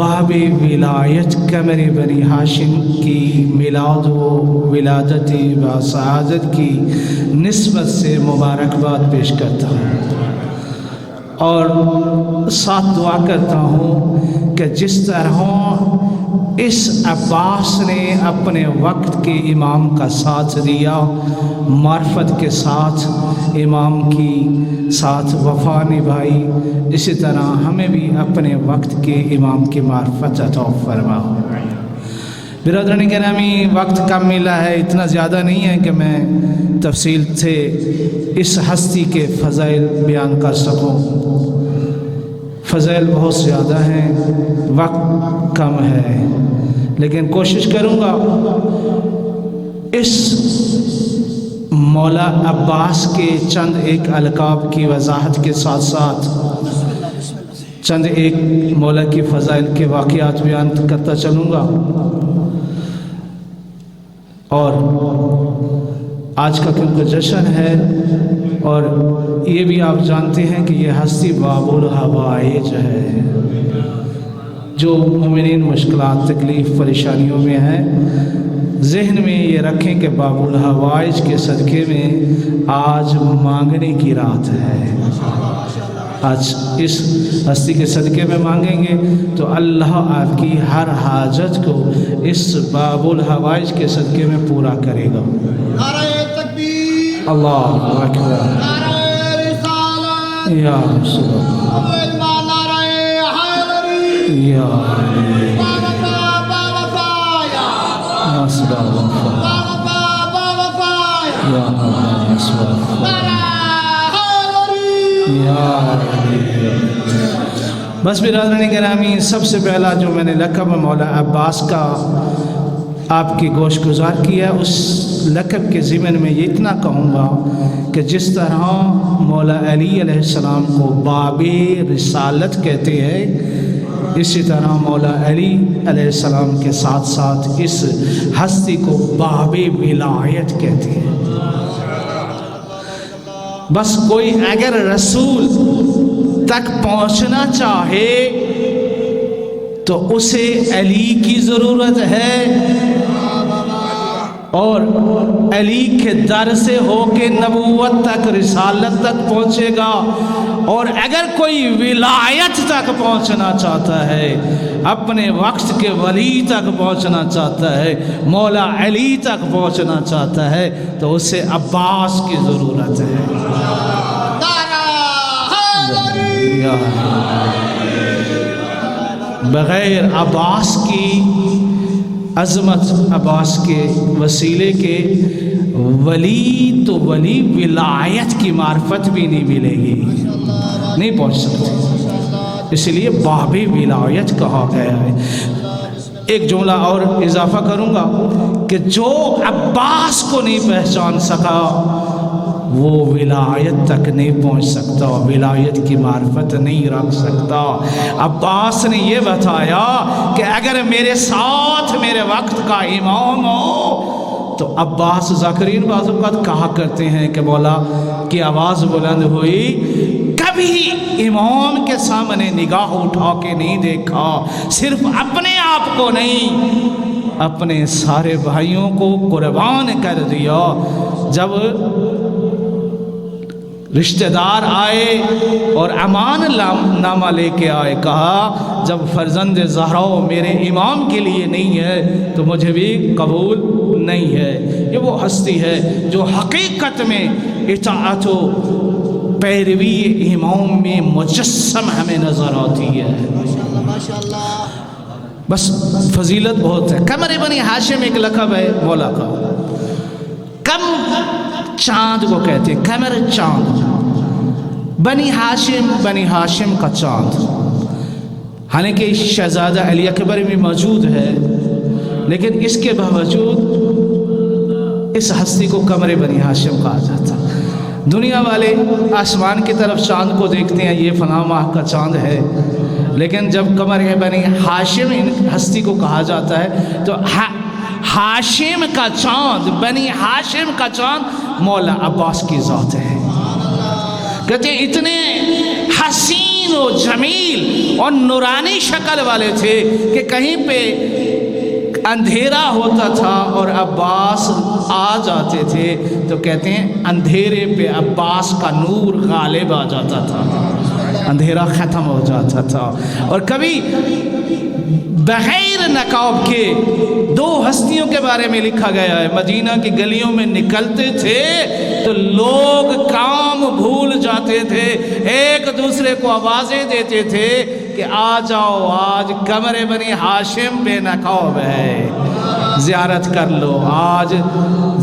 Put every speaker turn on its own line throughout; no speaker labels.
बाब विलायत कमर बनी हाशिम की मिलाद व विलादती व सआदत की निस्बत से मुबारकबाद पेश करता हूँ और साथ दुआ करता हूँ कि जिस तरह इस अब्बास ने अपने वक्त के इमाम का साथ दिया, मार्फत के साथ इमाम की साथ वफा निभाई, इसी तरह हमें भी अपने वक्त के इमाम की मार्फत अता फरमाओ। बिरादरानी गिरामी, वक्त कम मिला है, इतना ज़्यादा नहीं है कि मैं तफसील से इस हस्ती के फ़ज़ाइल बयान कर सकूं। फ़ज़ाइल बहुत ज़्यादा हैं, वक्त कम है, लेकिन कोशिश करूँगा इस मौला अब्बास के चंद एक अलकाब की वजाहत के साथ साथ चंद एक मौला की फ़ज़ाइल के वाक़यात बयान करता चलूँगा। और आज का क्योंकि जश्न है और ये भी आप जानते हैं कि ये हस्ती बाबुल हवाइज है, जो मोमिनीन मुश्किलात तकलीफ़ परेशानियों में है, ज़हन में ये रखें कि बाबुल हवाइज के सदक़े में आज मांगने की रात है। आज इस हस्ती के सदक़े में मांगेंगे तो अल्लाह आपकी हर हाजत को इस बाबुल हवाइज के सदक़े में पूरा करेगा। अल्लाह अकबर, या बस बिरादरानी गिरामी, सबसे पहला जो मैंने लक़ब मौला अब्बास का आपकी गोश गुजार किया, उस लक़ब के ज़िमन में ये इतना कहूँगा कि जिस तरह मौला अली अलैहिस्सलाम को बाबे रिसालत कहते हैं, इसी तरह मौला अली अलैहिस्सलाम के साथ साथ इस हस्ती को बाबे विलायत कहते हैं। बस कोई अगर रसूल तक पहुंचना चाहे तो उसे अली की ज़रूरत है, और अली के दर से होके नबूवत तक, रिसालत तक पहुंचेगा। और अगर कोई विलायत तक पहुंचना चाहता है, अपने वक्त के वली तक पहुंचना चाहता है, मौला अली तक पहुंचना चाहता है, तो उसे अब्बास की ज़रूरत है। बग़ैर अब्बास की अज़मत, अब्बास के वसीले के वली तो वली विलायत की मार्फत भी नहीं मिलेगी, नहीं पहुंच सकते, इसलिए बाबे विलायत कहा गया है। एक जुमला और इजाफा करूंगा कि जो अब्बास को नहीं पहचान सका वो विलायत तक नहीं पहुंच सकता, विलायत की मार्फत नहीं रख सकता। अब्बास ने ये बताया कि अगर मेरे साथ मेरे वक्त का इमाम हो तो अब्बास ज़ाकिरीन बाज़ कहा करते हैं कि मौला की आवाज़ बुलंद हुई, कभी इमाम के सामने निगाह उठा के नहीं देखा, सिर्फ अपने आप को नहीं, अपने सारे भाइयों को कुर्बान कर दिया। जब रिश्तेदार आए और अमान नामा लेके आए, कहा जब फर्जंद ज़हरा मेरे इमाम के लिए नहीं है तो मुझे भी कबूल नहीं है। ये वो हस्ती है जो हकीकत में इताअत व पैरवी इमाम में मुजस्सम हमें नज़र आती है। बस फजीलत बहुत है। कमर बनी हाशिम एक लक़ब है मौला का, कम चांद को कहते हैं, कमर चांद, बनी हाशिम का चांद। हालांकि शहजादा अली अकबर भी मौजूद है, लेकिन इसके बावजूद इस हस्ती को कमर बनी हाशिम कहा जाता। दुनिया वाले आसमान की तरफ चांद को देखते हैं, ये फलां माह का चांद है, लेकिन जब कमर बनी हाशिम इन हस्ती को कहा जाता है तो हाशिम का चांद, बनी हाशिम का चांद मौला अब्बास की ज़ात है। कहते इतने हसीन حسین و جمیل اور نورانی شکل والے تھے کہ کہیں پہ اندھیرا ہوتا تھا اور عباس آ جاتے تھے تو کہتے ہیں اندھیرے پہ عباس کا نور غالب آ جاتا تھا، اندھیرا ختم ہو جاتا تھا۔ اور کبھی بغیر نقاب کے دو ہستیوں کے بارے میں لکھا گیا ہے، مدینہ کی گلیوں میں نکلتے تھے تو لوگ کام بھول جاتے تھے، ایک دوسرے کو آوازیں دیتے تھے کہ آ جاؤ آج قمر بنی ہاشم بے نقاب ہے، زیارت کر لو، آج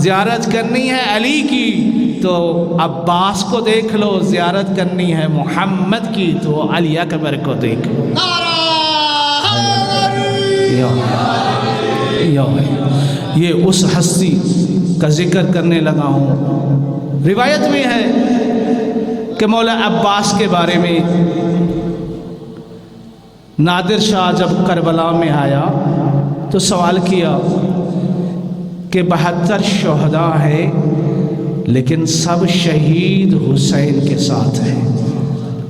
زیارت کرنی ہے علی کی تو عباس کو دیکھ لو، زیارت کرنی ہے محمد کی تو علی اکبر کو دیکھ لو۔ یہ اس ہستی کا ذکر کرنے لگا ہوں۔ روایت میں ہے کہ مولا عباس کے بارے میں نادر شاہ جب کربلا میں آیا تو سوال کیا کہ 72 شہداء ہیں لیکن سب شہید حسین کے ساتھ ہیں،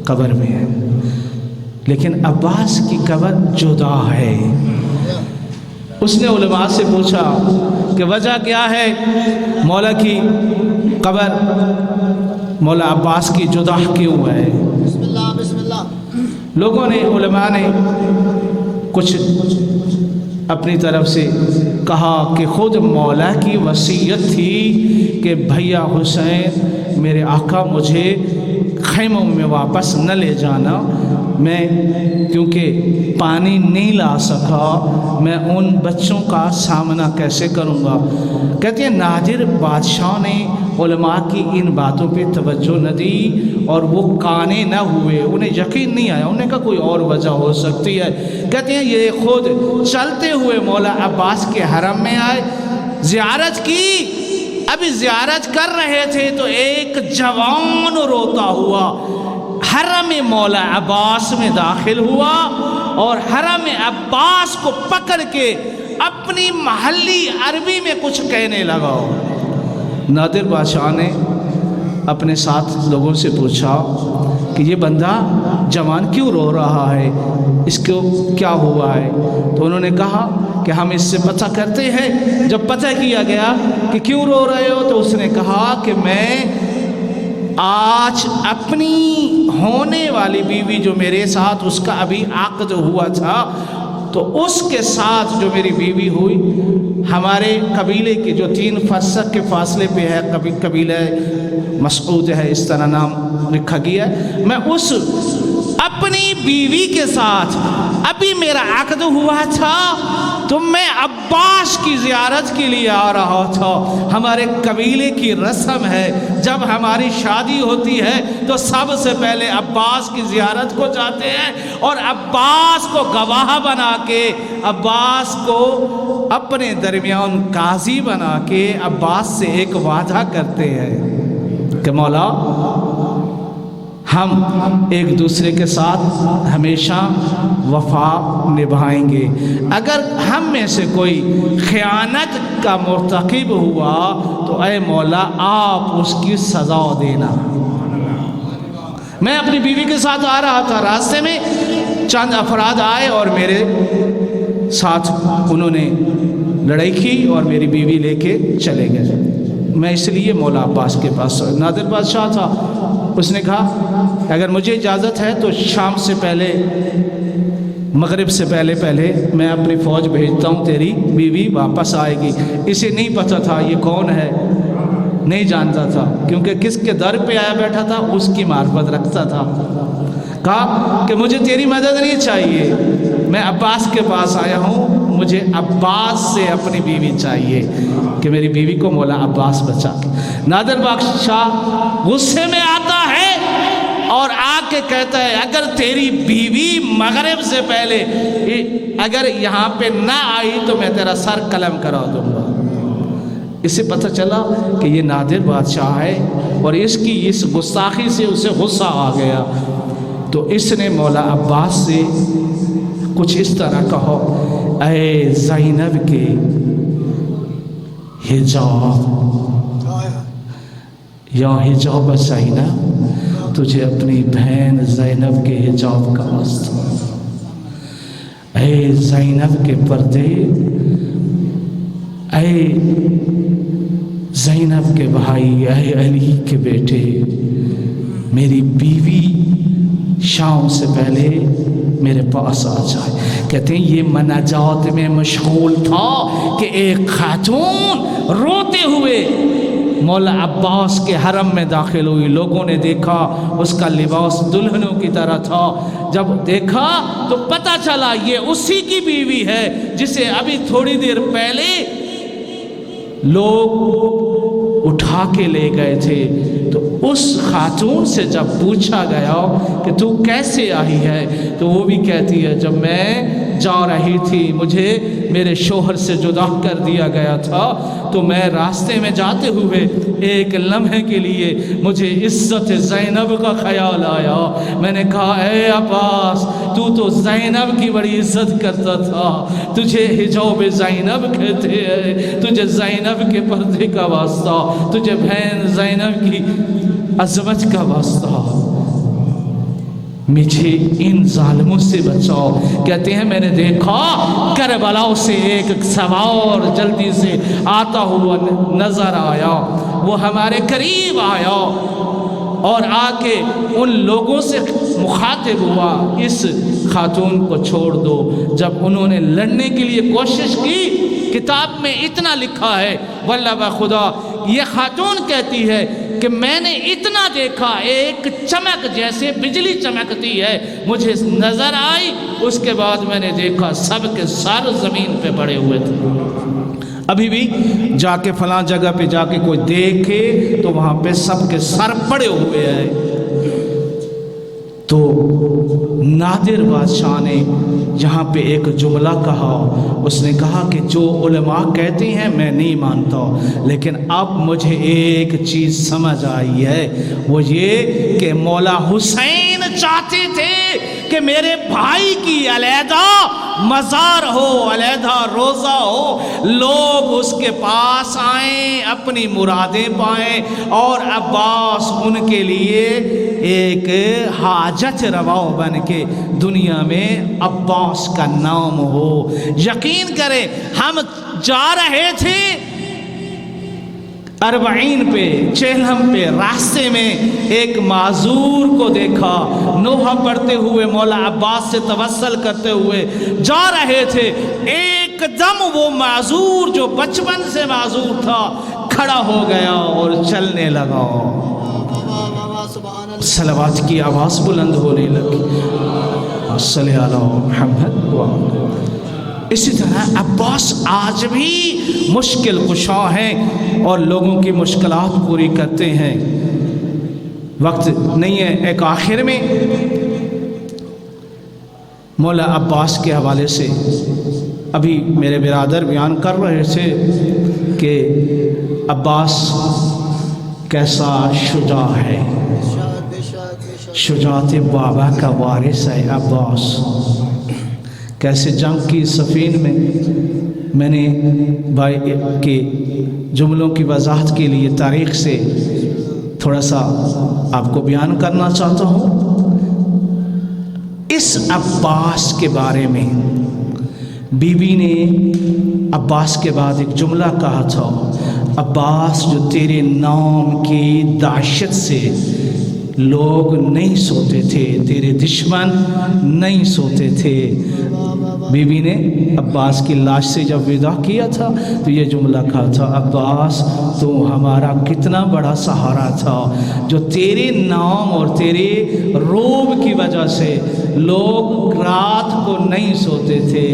قبر میں ہے، لیکن عباس کی قبر جدا ہے۔ اس نے علماء سے پوچھا کہ وجہ کیا ہے مولا کی قبر مولا عباس کی جدا کیوں ہے؟
بسم اللہ بسم اللہ۔
لوگوں نے، علماء نے کچھ اپنی طرف سے کہا کہ خود مولا کی وصیت تھی کہ بھیا حسین میرے آقا مجھے خیموں میں واپس نہ لے جانا، میں کیونکہ پانی نہیں لا سکا، میں ان بچوں کا سامنا کیسے کروں گا۔ کہتے ہیں نادر بادشاہ نے علماء کی ان باتوں پہ توجہ نہ دی اور وہ کانے نہ ہوئے، انہیں یقین نہیں آیا، انہیں کہا کوئی اور وجہ ہو سکتی ہے۔ کہتے ہیں یہ خود چلتے ہوئے مولا عباس کے حرم میں آئے، زیارت کی، ابھی زیارت کر رہے تھے تو ایک جوان روتا ہوا حرم مولا عباس میں داخل ہوا اور حرم عباس کو پکڑ کے اپنی محلی عربی میں کچھ کہنے لگا۔ نادر بادشاہ نے اپنے ساتھ لوگوں سے پوچھا کہ یہ بندہ جوان کیوں رو رہا ہے، اس کو کیا ہوا ہے؟ تو انہوں نے کہا کہ ہم اس سے پتہ کرتے ہیں۔ جب پتہ کیا گیا کہ کیوں رو رہے ہو تو اس نے کہا کہ میں آج اپنی ہونے والی بیوی جو میرے ساتھ اس کا ابھی عقد ہوا تھا تو اس کے ساتھ جو میری بیوی ہوئی، ہمارے قبیلے کی جو 3 فرسخ کے فاصلے پہ ہے قبیلہ مسعود ہے، اس طرح نام رکھا گیا ہے، میں اس اپنی بیوی کے ساتھ ابھی میرا عقد ہوا تھا تو میں عباس کی زیارت کے لیے آ رہا تھا۔ ہمارے قبیلے کی رسم ہے جب ہماری شادی ہوتی ہے تو سب سے پہلے عباس کی زیارت کو جاتے ہیں اور عباس کو گواہ بنا کے، عباس کو اپنے درمیان قاضی بنا کے عباس سے ایک وعدہ کرتے ہیں کہ مولا ہم ایک دوسرے کے ساتھ ہمیشہ وفا نبھائیں گے، اگر ہم میں سے کوئی خیانت کا مرتکب ہوا تو اے مولا آپ اس کی سزا دینا۔ میں اپنی بیوی کے ساتھ آ رہا تھا، راستے میں چند افراد آئے اور میرے ساتھ انہوں نے لڑائی کی اور میری بیوی لے کے چلے گئے۔ میں اس لیے مولا عباس کے پاس، نادر بادشاہ تھا، اس نے کہا اگر مجھے اجازت ہے تو شام سے پہلے، مغرب سے پہلے میں اپنی فوج بھیجتا ہوں، تیری بیوی واپس آئے گی۔ اسے نہیں پتہ تھا یہ کون ہے، نہیں جانتا تھا، کیونکہ کس کے در پہ آیا بیٹھا تھا اس کی معرفت رکھتا تھا۔ کہا کہ مجھے تیری مدد نہیں چاہیے، میں عباس کے پاس آیا ہوں، مجھے عباس سے اپنی بیوی چاہیے کہ میری بیوی کو مولا عباس بچا۔ نادر بادشاہ غصے میں آتا ہے اور آ کے کہتا ہے اگر تیری بیوی مغرب سے پہلے اگر یہاں پہ نہ آئی تو میں تیرا سر قلم کرا دوں گا۔ اسے پتہ چلا کہ یہ نادر بادشاہ ہے اور اس کی اس گستاخی سے اسے غصہ آ گیا، تو اس نے مولا عباس سے کچھ اس طرح کہا، اے زینب کے حجاب یا حجاب زینب، तुझे अपनी बहन ज़ैनब के हिजाब का वास्ता, ऐ ज़ैनब के पर्दे, ऐ ज़ैनब के भाई, ऐ अली के बेटे, मेरी बीवी शाम से पहले मेरे पास आ जाए। कहते हैं ये मनाजात में मशगूल था कि एक खातून रोते हुए मौला अब्बास के हरम में दाखिल हुई। लोगों ने देखा उसका लिबास दुल्हनों की तरह था। जब देखा तो पता चला ये उसी की बीवी है जिसे अभी थोड़ी देर पहले लोग उठा के ले गए थे। तो उस खातून से जब पूछा गया कि तू कैसे आई है, तो वो भी कहती है जब मैं जा रही थी मुझे मेरे शोहर से जुदा कर दिया गया था, तो मैं रास्ते में जाते हुए एक लम्हे के लिए मुझे इज्जत ज़ैनब का ख्याल आया। मैंने कहा ए अब्बास, तू तो ज़ैनब की बड़ी इज्जत करता था, तुझे हिजाब ज़ैनब कहते हैं, तुझे ज़ैनब के पर्दे का वास्ता, तुझे बहन ज़ैनब की अज़मत का वास्ता, मुझे इन जालिमों से बचाओ। कहते हैं मैंने देखा करबला से एक सवार जल्दी से आता हुआ नजर आया, वो हमारे करीब आया और आके उन लोगों से मुखातिब हुआ, इस खातून को छोड़ दो। जब उन्होंने लड़ने के लिए कोशिश की, किताब में इतना लिखा है वल्लाह ब खुदा, ये खातून कहती है कि मैंने इतना देखा, एक चमक जैसे बिजली चमकती है मुझे नजर आई, उसके बाद मैंने देखा सब के सर जमीन पे पड़े हुए थे। अभी भी जाके फलां जगह पे जाके कोई देखे तो वहां पे सब के सर पड़े हुए हैं। तो नादिर बादशाह ने यहाँ पे एक जुमला कहा, उसने कहा कि जो उलमा कहते हैं मैं नहीं मानता, लेकिन अब मुझे एक चीज़ समझ आई है, वो ये कि मौला हुसैन चाहते थे कि मेरे भाई की अलहदा मज़ार हो, अलहदा रोज़ा हो, लोग उसके पास आएं, अपनी मुरादें पाएं और अब्बास उनके लिए एक हाजत रवाओ बन के दुनिया में अब्बास का नाम हो। यकीन करें हम जा रहे थे अरबाइन पे, चेहलम पे, रास्ते में एक माजूर को देखा, नोहा पढ़ते हुए मौला अब्बास से तवस्सल करते हुए जा रहे थे। एकदम वो माजूर जो बचपन से माजूर था खड़ा हो गया और चलने लगा। सलावत की आवाज़ बुलंद होने लगी, सल्लल्लाहु अलैहि मुहम्मद। इसी तरह अब्बास आज भी मुश्किल कुशा हैं और लोगों की मुश्किलात पूरी करते हैं। वक्त नहीं है, एक आखिर में मौला अब्बास के हवाले से अभी मेरे बिरादर बयान कर रहे थे कि अब्बास कैसा शुजा है, शुजात बाबा का वारिस है अब्बास। कैसे जंग की सफ़ीन में मैंने भाई के जुमलों की वजाहत के लिए तारीख़ से थोड़ा सा आपको बयान करना चाहता हूँ। इस अब्बास के बारे में बीबी ने अब्बास के बाद एक जुमला कहा था, अब्बास जो तेरे नाम की दाशत से लोग नहीं सोते थे, तेरे दुश्मन नहीं सोते थे। बीबी ने अब्बास की लाश से जब विदा किया था तो ये जुमला कहा था, अब्बास तो हमारा कितना बड़ा सहारा था, जो तेरे नाम और तेरे रोब की वजह से लोग रात को नहीं सोते थे।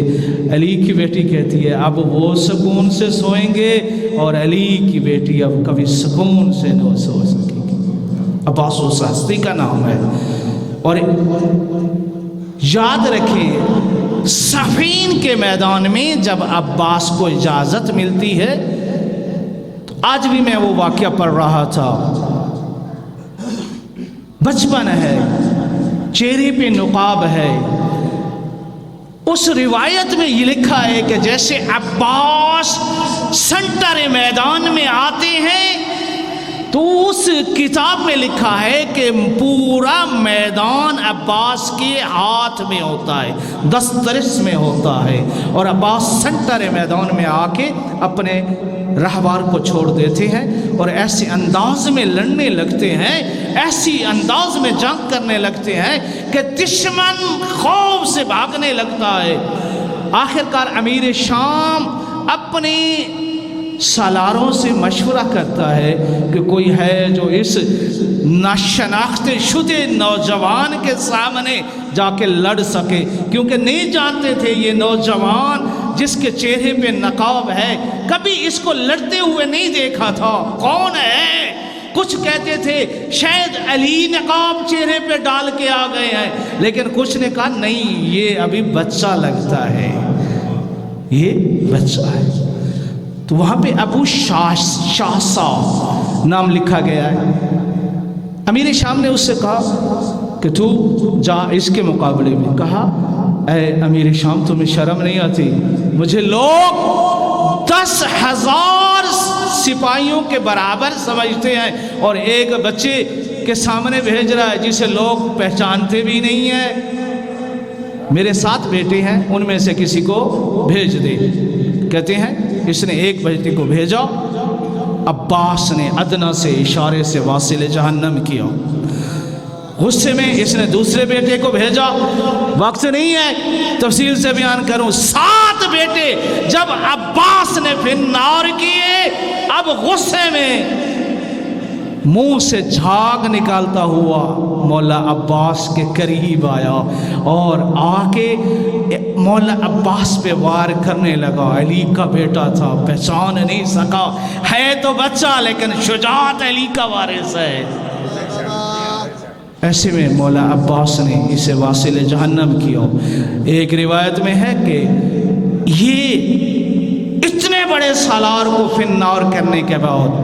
अली की बेटी कहती है अब वो सुकून से सोएंगे और अली की बेटी अब कभी सुकून से न सो सकेगी। अब्बास उस हस्ती का नाम है। और याद रखें सफ़ीन के मैदान में जब अब्बास को इजाज़त मिलती है, तो आज भी मैं वो वाक़या पढ़ रहा था, बचपन है, चेहरे पे नुकाब है। उस रिवायत में ये लिखा है कि जैसे अब्बास सेंटर मैदान में आते हैं تو اس کتاب میں لکھا ہے کہ پورا میدان عباس کے ہاتھ میں ہوتا ہے، دسترس میں ہوتا ہے، اور عباس سنٹر میدان میں آ کے اپنے رہبار کو چھوڑ دیتے ہیں اور ایسے انداز میں لڑنے لگتے ہیں، ایسی انداز میں جنگ کرنے لگتے ہیں کہ دشمن خوف سے بھاگنے لگتا ہے۔ آخرکار امیر شام اپنی سالاروں سے مشورہ کرتا ہے کہ کوئی ہے جو اس ناشناختے شدہ نوجوان کے سامنے جا کے لڑ سکے، کیونکہ نہیں جانتے تھے یہ نوجوان جس کے چہرے پہ نقاب ہے، کبھی اس کو لڑتے ہوئے نہیں دیکھا تھا، کون ہے؟ کچھ کہتے تھے شاید علی نقاب چہرے پہ ڈال کے آ گئے ہیں، لیکن کچھ نے کہا نہیں، یہ ابھی بچہ لگتا ہے، یہ بچہ ہے۔ تو وہاں پہ ابو شاسا نام لکھا گیا ہے۔ امیر شام نے اس سے کہا کہ تو جا اس کے مقابلے میں۔ کہا اے امیر شام تمہیں شرم نہیں آتی؟ مجھے لوگ 10,000 سپاہیوں کے برابر سمجھتے ہیں اور ایک بچے کے سامنے بھیج رہا ہے جسے لوگ پہچانتے بھی نہیں ہیں۔ میرے 7 بیٹے ہیں، ان میں سے کسی کو بھیج دے۔ کہتے ہیں اس نے ایک بیٹے کو بھیجا، عباس نے ادنیٰ سے اشارے سے واصل جہنم کیا۔ غصے میں اس نے دوسرے بیٹے کو بھیجا، وقت نہیں ہے تفصیل سے بیان کروں، 7 بیٹے جب عباس نے فنار کیے، اب غصے میں منہ سے جھاگ نکالتا ہوا مولا عباس کے قریب آیا اور آ کے مولا عباس پہ وار کرنے لگا۔ علی کا بیٹا تھا، پہچان نہیں سکا، ہے تو بچہ لیکن شجاعت علی کا وارث ہے۔ ایسے میں مولا عباس نے اسے واصل جہنم کیا۔ ایک روایت میں ہے کہ یہ اتنے بڑے سالار کو فنار کرنے کے بعد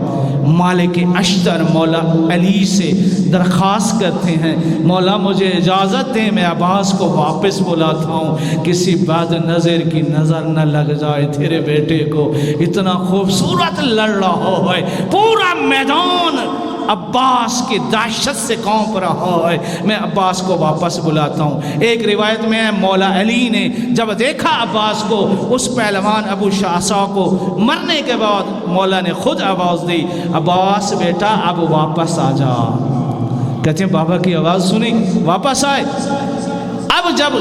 مالک اشتر مولا علی سے درخواست کرتے ہیں، مولا مجھے اجازت دیں میں عباس کو واپس بلاتا ہوں، کسی بد نظر کی نظر نہ لگ جائے تیرے بیٹے کو، اتنا خوبصورت لڑ رہا ہے، پورا میدان عباس کی دہشت سے کانپ رہا ہے، میں عباس کو واپس بلاتا ہوں۔ ایک روایت میں ہے مولا علی نے جب دیکھا عباس کو، اس پہلوان ابو شاسا کو مرنے کے بعد مولا نے خود آواز دی، عباس بیٹا اب واپس آ جا۔ کہتے ہیں بابا کی آواز سنی، واپس آئے۔ اب جب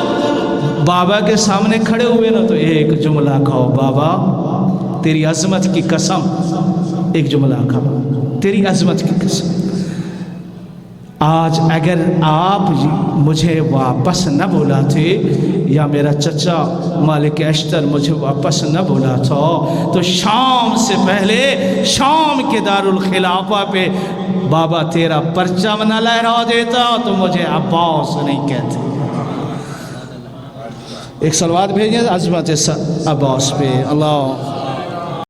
بابا کے سامنے کھڑے ہوئے نا تو ایک جملہ کہو، بابا تیری عظمت کی قسم، ایک جملہ کہو، تیری عظمت کی قسم، آج اگر آپ مجھے واپس نہ بلاتے یا میرا چچا مالک اشتر مجھے واپس نہ بلاتا تو شام سے پہلے شام کے دارالخلافہ پہ بابا تیرا پرچم نہ لہرا دیتا تو مجھے عباس نہیں کہتے۔ ایک صلوات بھیجیں عظمت عباس پہ، اللہ